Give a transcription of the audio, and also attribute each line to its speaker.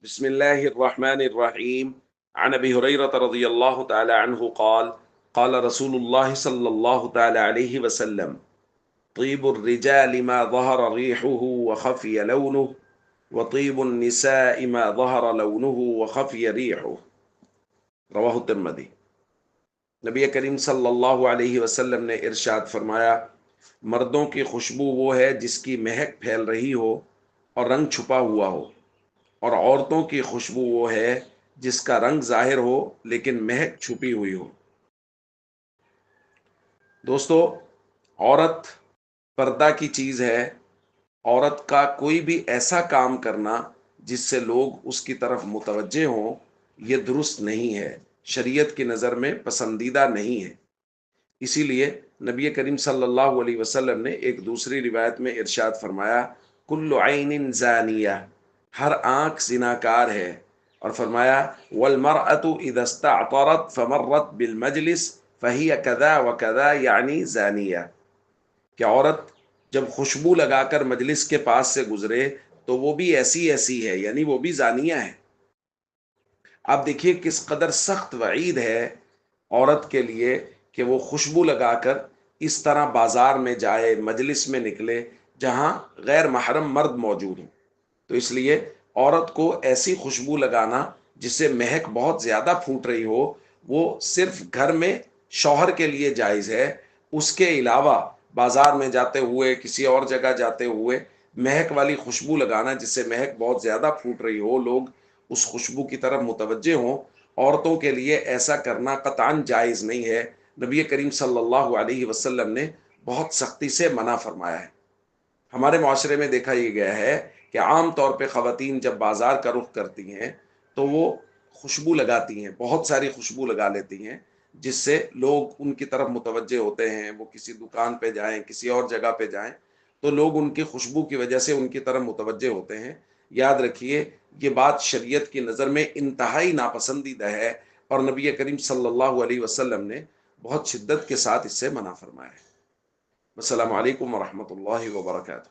Speaker 1: بسم الله الرحمن الرحيم. عن أبي هريرة رضي الله تعالى عنه قال قال رسول الله صلى الله تعالى عليه وسلم: طيب الرجال ما ظهر ريحه وخفي لونه، وطيب النساء ما ظهر لونه وخفي ريحه. رواہ الترمذی۔ نبی کریم صلی اللہ علیہ وسلم نے ارشاد فرمایا، مردوں کی خوشبو وہ ہے جس کی مہک پھیل رہی ہو اور رنگ چھپا ہوا ہو، اور عورتوں کی خوشبو وہ ہے جس کا رنگ ظاہر ہو لیکن مہک چھپی ہوئی ہو۔ دوستو، عورت پردہ کی چیز ہے۔ عورت کا کوئی بھی ایسا کام کرنا جس سے لوگ اس کی طرف متوجہ ہوں، یہ درست نہیں ہے، شریعت کی نظر میں پسندیدہ نہیں ہے۔ اسی لیے نبی کریم صلی اللہ علیہ وسلم نے ایک دوسری روایت میں ارشاد فرمایا، کل عین زانیہ، ہر آنکھ زناکار ہے، اور فرمایا والمرأة اذا استعطرت فمرت بالمجلس فہی کذا وکذا یعنی زانیہ، کہ عورت جب خوشبو لگا کر مجلس کے پاس سے گزرے تو وہ بھی ایسی ایسی ہے، یعنی وہ بھی زانیہ ہے۔ آپ دیکھیے کس قدر سخت وعید ہے عورت کے لیے کہ وہ خوشبو لگا کر اس طرح بازار میں جائے، مجلس میں نکلے جہاں غیر محرم مرد موجود ہوں۔ تو اس لیے عورت کو ایسی خوشبو لگانا جس سے مہک بہت زیادہ پھوٹ رہی ہو، وہ صرف گھر میں شوہر کے لیے جائز ہے۔ اس کے علاوہ بازار میں جاتے ہوئے، کسی اور جگہ جاتے ہوئے مہک والی خوشبو لگانا جس سے مہک بہت زیادہ پھوٹ رہی ہو، لوگ اس خوشبو کی طرف متوجہ ہوں، عورتوں کے لیے ایسا کرنا قطعاً جائز نہیں ہے۔ نبی کریم صلی اللہ علیہ وسلم نے بہت سختی سے منع فرمایا ہے۔ ہمارے معاشرے میں دیکھا یہ گیا ہے کہ عام طور پہ خواتین جب بازار کا رخ کرتی ہیں تو وہ خوشبو لگاتی ہیں، بہت ساری خوشبو لگا لیتی ہیں، جس سے لوگ ان کی طرف متوجہ ہوتے ہیں۔ وہ کسی دکان پہ جائیں، کسی اور جگہ پہ جائیں تو لوگ ان کی خوشبو کی وجہ سے ان کی طرف متوجہ ہوتے ہیں۔ یاد رکھیے، یہ بات شریعت کی نظر میں انتہائی ناپسندیدہ ہے، اور نبی کریم صلی اللہ علیہ وسلم نے بہت شدت کے ساتھ اس سے منع فرمایا ہے۔ السلام علیکم ورحمۃ اللہ وبرکاتہ۔